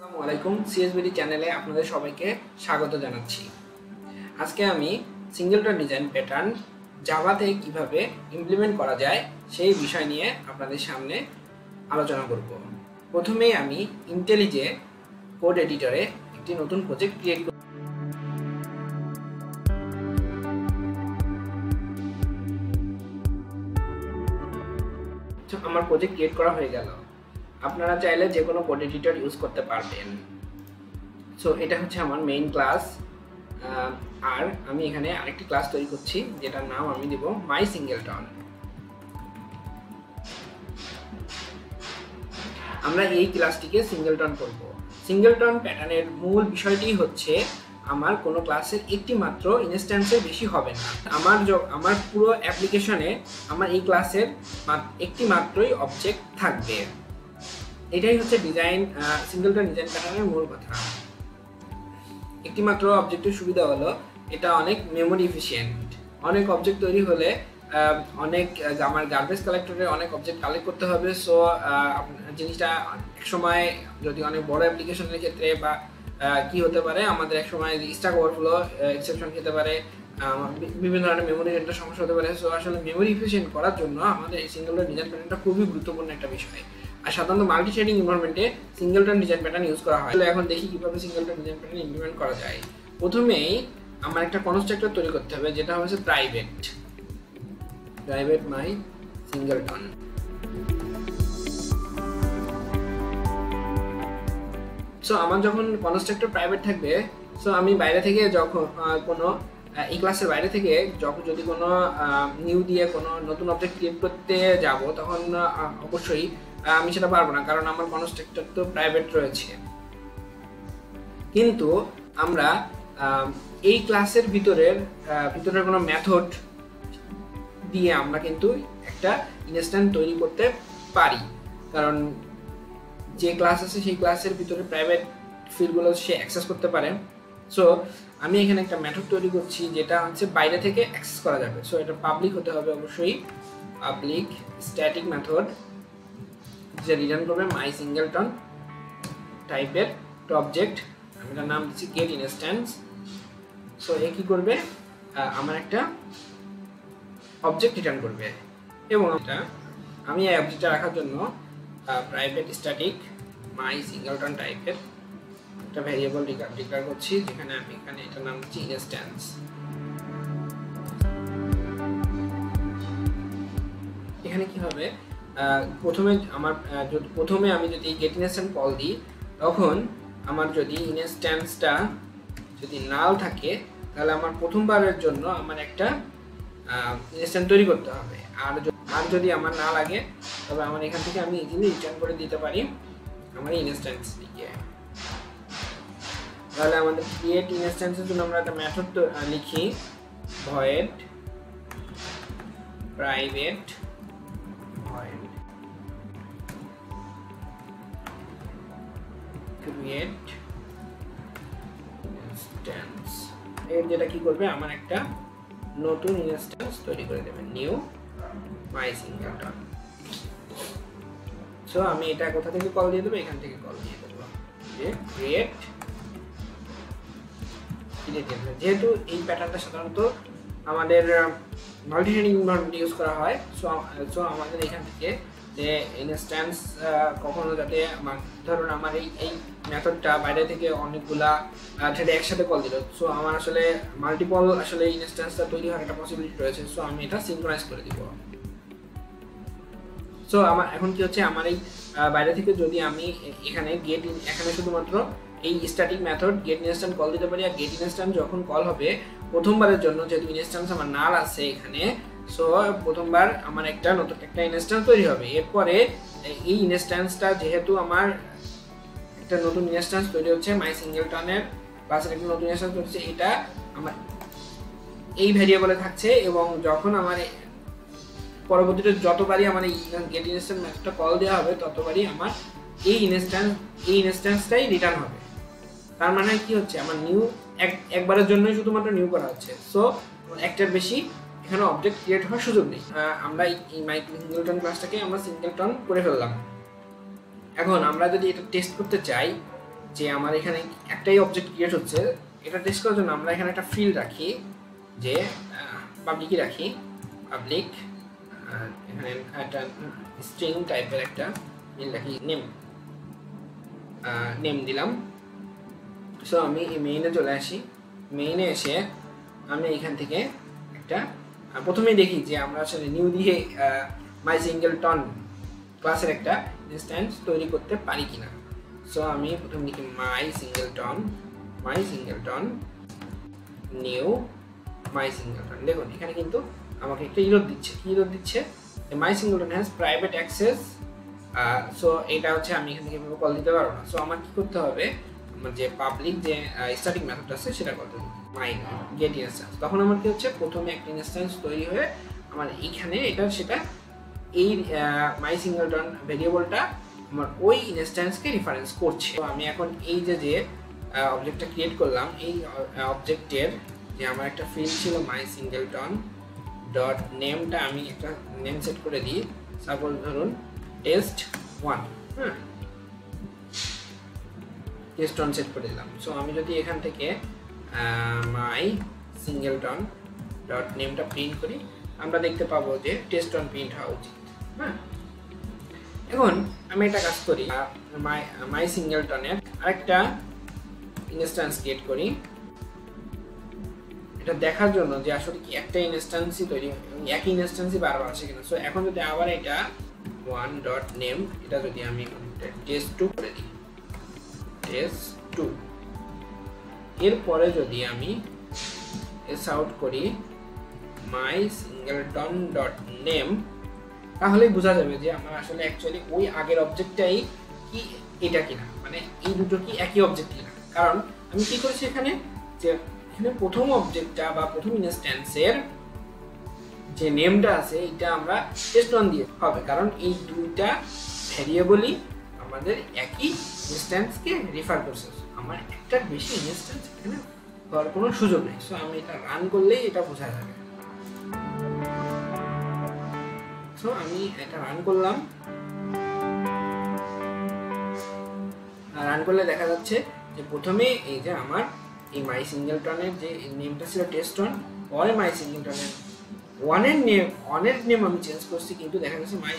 আসসালামু আলাইকুম সিএসবিডি চ্যানেলে আপনাদের সবাইকে স্বাগত জানাচ্ছি। আজকে আমি সিঙ্গেলটন ডিজাইন প্যাটার্ন জাভাতে কিভাবে ইমপ্লিমেন্ট করা যায় সেই বিষয় নিয়ে আপনাদের সামনে আলোচনা করব। প্রথমেই আমি ইন্টেলিজে কোড এডিটরে একটি নতুন প্রজেক্ট ক্রিয়েট করব। আমার প্রজেক্ট ক্রিয়েট করা হয়ে গেল। আপনারা চাইলে যে কোনো কোড এডিটর ইউজ করতে পারবেন। সো এটা হচ্ছে আমার মেইন ক্লাস, আর আমি এখানে আরেকটি ক্লাস তৈরি করছি যেটার নাম আমি দিব মাই সিঙ্গেলটন। আমরা এই ক্লাসটিকে সিঙ্গেলটন করব। সিঙ্গেলটন প্যাটার্নের মূল বিষয়টি হচ্ছে আমার কোনো ক্লাসের একটি মাত্র ইনস্ট্যান্সের বেশি হবে না। আমার পুরো অ্যাপ্লিকেশনে আমার এই ক্লাসের একটি মাত্রই অবজেক্ট থাকবে। এটাই হচ্ছে সিঙ্গেলটন ডিজাইন প্যাটার্নের মূল কথা। একটি মাত্র অবজেক্টের সুবিধা হলো এটা অনেক মেমোরি এফিশিয়েন্ট। অনেক অবজেক্ট তৈরি হলে আমার গার্বেজ কালেক্টরে অনেক অবজেক্ট কালেক্ট করতে হবে। সো জিনিসটা একসময় যদি অনেক বড় অ্যাপ্লিকেশনের ক্ষেত্রে বা কি হতে পারে, আমাদের একসময় স্ট্যাক ওভারফ্লো এক্সেপশন খেতে পারে, বিভিন্ন ধরনের মেমোরি রেন্টের সমস্যা হতে পারে। সো আসলে মেমোরি এফিশিয়েন্ট করার জন্য আমাদের এই সিঙ্গেলটন ডিজাইন প্যাটার্নটা খুবই গুরুত্বপূর্ণ একটা বিষয়। আর সাধারণত মাল্টি থ্রেডিং এনভায়রনমেন্টে সিঙ্গেলটন ডিজাইন প্যাটার্ন ইউজ করা হয়। এখন দেখি কিভাবে সিঙ্গেলটন ডিজাইন প্যাটার্ন ইমপ্লিমেন্ট করা যায়। প্রথমেই আমার একটা কনস্ট্রাক্টর তৈরি করতে হবে যেটা হচ্ছে প্রাইভেট মাই সিঙ্গেলটন। সো আমার যখন কনস্ট্রাক্টর প্রাইভেট থাকবে, সো আমি বাইরে থেকে যখন কোনো এই ক্লাসের বাইরে থেকে যদি কোনো নিউ দিয়ে কোনো নতুন অবজেক্ট ক্রিয়েট করতে যাব, তখন অবশ্যই আমি সেটা পারবো না, কারণ আমার কনস্ট্রাক্টর তো প্রাইভেট রয়েছে। কিন্তু আমরা এই ক্লাসের ভিতরে কোনো মেথড দিয়ে আমরা কিন্তু একটা ইনস্ট্যান্স তৈরি করতে পারি, কারণ যে ক্লাস আছে সেই ক্লাসের ভিতরে প্রাইভেট ফিল্ডগুলো সে অ্যাক্সেস করতে পারে। সো আমি এখানে একটা মেথড তৈরি করছি যেটা হচ্ছে বাইরে থেকে অ্যাক্সেস করা যাবে। সো এটা পাবলিক হতে হবে অবশ্যই, পাবলিক স্ট্যাটিক মেথড যে রিটার্ন করবে মাই সিঙ্গেলটন টাইপের একটা অবজেক্ট। আমি এটার নাম দিচ্ছি গেট ইনস্ট্যান্স। সো এ কি করবে, আমার একটা অবজেক্ট রিটার্ন করবে, এবং আমি এই অবজেক্টটা রাখার জন্য প্রাইভেট স্ট্যাটিক মাই সিঙ্গেলটন টাইপের একটা ভ্যারিয়েবল ডিক্লেয়ার করছি, যেখানে আমি এটার নাম দিচ্ছি ইনস্ট্যান্স। এখানে কি হবে, প্রথমে আমি যদি গেট ইনস্ট্যান্স কল দিই, তখন আমার যদি ইনস্ট্যান্সটা যদি নাল থাকে, তাহলে আমার প্রথমবারের জন্য আমার একটা ইনস্ট্যান্স তৈরি করতে হবে। আর যদি আমার না লাগে, তবে আমার এখান থেকে আমি ইজিলি রিটার্ন করে দিতে পারি আমার ইনস্ট্যান্সটিকে। তাহলে আমাদের ক্রিয়েট ইনস্ট্যান্সের জন্য আমরা একটা মেথড লিখি, ভয়েড প্রাইভেট ক্রিয়েট ইনস্ট্যান্স। এর যেটা কি করবে, আমার একটা নতুন ইনস্ট্যান্স তৈরি করে দেবে, নিউ মাই সিঙ্গেলটন। সো আমি এটা কোথা থেকে কল দিয়ে দেবো, এখান থেকে কল দিয়ে দেবো যে ক্রিয়েট। যেহেতু এই প্যাটার্নটা সাধারণত আমাদের মাল্টি থ্রেডিং এনভায়রনমেন্টে ইউজ করা হয়, সো আমাদের এখান থেকে যে ইনস্ট্যান্স কখনো যাতে ধরুন আমার এই মেথডটা বাইরে থেকে অনেকগুলা থ্রেডে একসাথে কল দিল, সো আমার আসলে মাল্টিপল ইনস্ট্যান্সটা তৈরি হওয়ার একটা পসিবিলিটি রয়েছে। সো আমি এটা সিনক্রোনাইজ করে দিব। সো আমার এখন কি হচ্ছে, আমার এই বাইরে থেকে যদি আমি এখানে শুধুমাত্র এই static method get instance call দিতে পারি, আর গেট ইনস্ট্যান্স যখন কল হবে প্রথমবারের জন্য, যেহেতু ইনস্ট্যান্স আমার নাল আছে এখানে, সো প্রথমবার আমার নতুন একটা ইনস্ট্যান্স তৈরি হবে। এরপরে এই ইনস্ট্যান্সটা যেহেতু আমার একটা নতুন ইনস্ট্যান্স তৈরি হচ্ছে, মাই সিঙ্গেলটনের ক্লাসের একটা নতুন ইনস্ট্যান্স তৈরি হচ্ছে, এটা আমার এই ভ্যারিয়েবলে থাকছে, এবং যখন আমার পরবর্তীতে যতবারই আমার এই গেট ইনস্ট্যান্স মেথডটা কল দেওয়া হবে, ততবারই আমার এই ইনস্ট্যান্সটাই রিটার্ন হবে। তার মানে কি হচ্ছে, আমার নিউ একবারের জন্যই শুধুমাত্র নিউ করা হচ্ছে। সো একটার বেশি এখানে অবজেক্ট ক্রিয়েট হওয়ার সুযোগ নেই। আমরা এই মাই সিঙ্গেলটন ক্লাসটাকে আমরা সিঙ্গেলটন করে ফেললাম। এখন আমরা যদি এটা টেস্ট করতে চাই যে আমার এখানে একটাই অবজেক্ট ক্রিয়েট হচ্ছে, এটা টেস্ট করার জন্য আমরা এখানে একটা ফিল্ড রাখি, যে পাবলিকই রাখি, পাবলিক, এখানে একটা স্ট্রিং টাইপের একটা ফিল্ড রাখি, নেম দিলাম। সো আমি মেইনে চলে আসি, মেইনে এসে আমি এখান থেকে একটা প্রথমেই দেখি যে আমরা আসলে নিউ দিয়ে মাই সিঙ্গেলটন ক্লাসের একটা ইনস্ট্যান্স তৈরি করতে পারি কিনা। সো আমি প্রথম লিখি মাই সিঙ্গেলটন নিউ মাই সিঙ্গেলটন। দেখুন এখানে কিন্তু আমাকে একটা ইরর দিচ্ছে, কি ইরর দিচ্ছে, my singleton has private access. So এটা হচ্ছে আমি এখান থেকে কল দিতে পারবো না। সো আমার কি করতে হবে, আমার যে পাবলিক যে স্ট্যাটিক মেথড আছে সেটা করতে হবে, মাই গেট ইনস্ট্যান্স। তখন আমার কি হচ্ছে, প্রথমে একটা ইনস্ট্যান্স তৈরি হয়ে আমার এইখানে এটা সেটা এই মাই সিঙ্গেলটন ভেরিয়েবলটা আমার ওই ইনস্ট্যান্সকে রেফারেন্স করছে। তো আমি এখন এই যে অবজেক্টটা ক্রিয়েট করলাম, এই অবজেক্টের যে আমার একটা ফিল্ড ছিল মাই সিঙ্গেলটন ডট নেমটা আমি একটা নেম সেট করে দিই, সাপোজ ধরুন test1, হ্যাঁ test1 সেট করে দিলাম। সো আমি যদি এখান থেকে মাই সিঙ্গেলটন ডট নেমটা প্রিন্ট করি, আমরা দেখতে পাবো যে test1 প্রিন্ট হওয়া উচিত। হ্যাঁ, এখন আমি একটা কাজ করি, মাই সিঙ্গেলটনের আরেকটা ইনস্ট্যান্স ক্রিয়েট করি, এটা দেখার জন্য যে আসলে কি একটা ইনস্ট্যান্সই তৈরি, একই ইনস্ট্যান্সই বারবার আসে কিনা। সো এখন যদি আবার এটা one.name, এটা যদি আমি test2 করে দিই, test2, এরপরে যদি আমি এস আউট করি মাই সিঙ্গেলটন ডট নেম, তাহলেই বোঝা যাবে যে আমার আসলে অ্যাকচুয়ালি ওই আগের অবজেক্টটাই কি এটা কিনা, মানে এই দুটো কি একই অবজেক্ট কিনা। কারণ আমি কি করেছি এখানে, যে এখানে প্রথম অবজেক্টটা বা প্রথম ইনস্ট্যান্সের যে নেমটা আছে এটা আমরা test1 দিয়ে হবে, কারণ এই দুইটা ভ্যারিয়েবলই আমাদের একই ইনস্ট্যান্সকে রেফার করছে। আমার একটার বেশি ইনস্ট্যান্স এখানে হওয়ার কোনো সুযোগ নেই। সো আমি এটা রান করলেই এটা বোঝা যাবে। সো আমি এটা রান করলাম, রান করলে দেখা যাচ্ছে যে প্রথমে এই যে আমার এই মাই সিঙ্গেলটনের যে নেমটা ছিল test1, পরে মাই সিঙ্গেলটনের ওয়ানের নেম আমি চেঞ্জ করছি, কিন্তু দেখা যাচ্ছে মাই